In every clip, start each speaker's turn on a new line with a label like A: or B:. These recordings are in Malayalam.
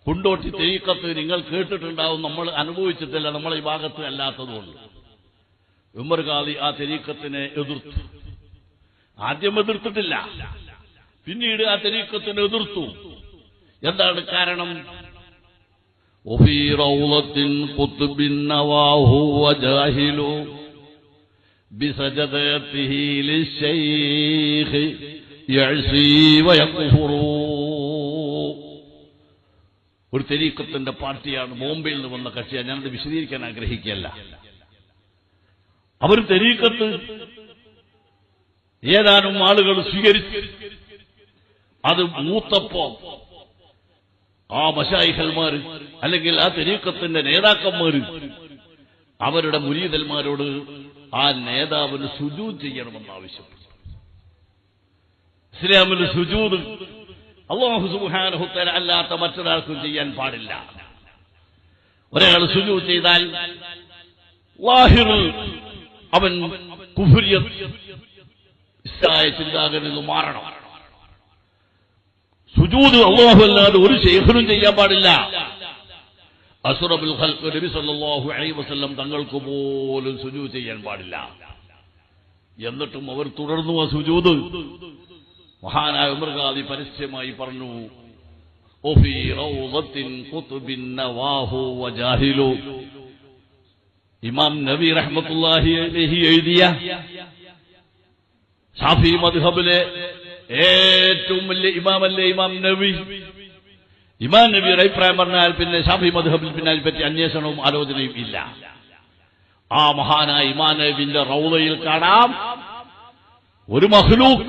A: കുണ്ടോട്ടി തെരീക്കത്ത് നിങ്ങൾ കേട്ടിട്ടുണ്ടാവും, നമ്മൾ അനുഭവിച്ചിട്ടില്ല, നമ്മളെ ഈ ഭാഗത്ത് അല്ലാത്തതുകൊണ്ട്. ഉമർ ഖാദി ആ തെരീക്കത്തിനെ എതിർത്തു. ആദ്യം എതിർത്തിട്ടില്ല, പിന്നീട് ആ തെരീക്കത്തിനെ എതിർത്തു. എന്താണ് കാരണം? وفي روضة قطب نواه وجاهل بسجدته للشيخ يعصي ويكفر. ഒരു തെരീക്കത്തിന്റെ പാർട്ടിയാണ്, ബോംബെയിൽ നിന്ന് വന്ന കക്ഷിയാണ്. ഞാനത് വിശദീകരിക്കാൻ ആഗ്രഹിക്കുകയല്ല. അവർ തെരീക്കത്ത് ഏതാനും ആളുകൾ സ്വീകരിച്ചു. അത് മൂത്തപ്പോ ആ മശായിഖന്മാർ അല്ലെങ്കിൽ ആ തെരീക്കത്തിന്റെ നേതാക്കന്മാര് അവരുടെ മുരീദന്മാരോട് ആ നേതാവിന് സുജൂദ് ചെയ്യണമെന്ന് ആവശ്യപ്പെട്ടു. ഇസ്ലാമിൽ സുജൂദ് അല്ലാഹു സുബ്ഹാനഹു വതആല അല്ലാത്ത മറ്റൊരാൾക്കും ചെയ്യാൻ പാടില്ല. ഒരാൾ സുജൂദ് ചെയ്താൽ ലാഹിറിൽ അവൻ കുഫ്രിയത്ത് ചിന്താഗതിയിൽ നിന്ന് മാറണം. സുജൂദ് അല്ലാഹു അല്ലാതെ ഒരു ശൈഖിനും ചെയ്യാൻ പാടില്ല. അസ്റഫുൽ ഖൽഖ് നബി സല്ലല്ലാഹു അലൈഹി വസല്ലം തങ്ങൾക്ക് പോലും സുജൂദ് ചെയ്യാൻ പാടില്ല. എന്നിട്ടും അവർ തുടർന്നു ആ സുജൂദ്. മഹാനായ ഉമർ ഖാദി പരസ്യമായി പറഞ്ഞു, ഒഫീ റൗദത്തിൻ ഖുത്ബിൻ നവാഹു വജാഹിലു. ഇമാം നബി റഹ്മത്തുള്ളാഹി അലൈഹി എഴുതിയ ഷാഫി മദ്ഹബിലെ ഏറ്റവും വലിയ ഇമാമല്ലേ ഇമാം നബി. ഇമാം നബിയുടെ അഭിപ്രായം പറഞ്ഞാൽ പിന്നെ ഷാഫി മദ്ഹബിൽ പിന്നെ അതിനെപ്പറ്റി അന്വേഷണവും ആലോചനയും ഇല്ല. ആ മഹാനായ ഇമാം നബിന്റെ റൗളയിൽ കാണാം, ഒരു മഖ്ലൂഖ്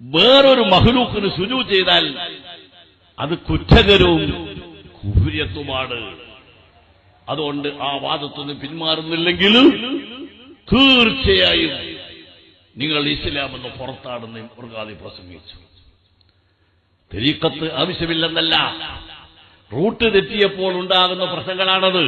A: വേറൊരു മഖ്ലൂഖിന് സുജൂദ് ചെയ്താൽ അത് കുറ്റകരവും കുഫ്രിയത്തുമാണ്. അതുകൊണ്ട് ആ വാദത്തുനിന്ന് പിന്മാറുന്നില്ലെങ്കിൽ തീർച്ചയായും നിങ്ങൾ ഇസ്ലാമെന്ന് പുറത്താടുന്ന മൃഗാദി പ്രസംഗിച്ചു. തെരീക്കത്ത് ആവശ്യമില്ലെന്നല്ല, റൂട്ട് തെറ്റിയപ്പോൾ ഉണ്ടാകുന്ന പ്രശ്നങ്ങളാണത്.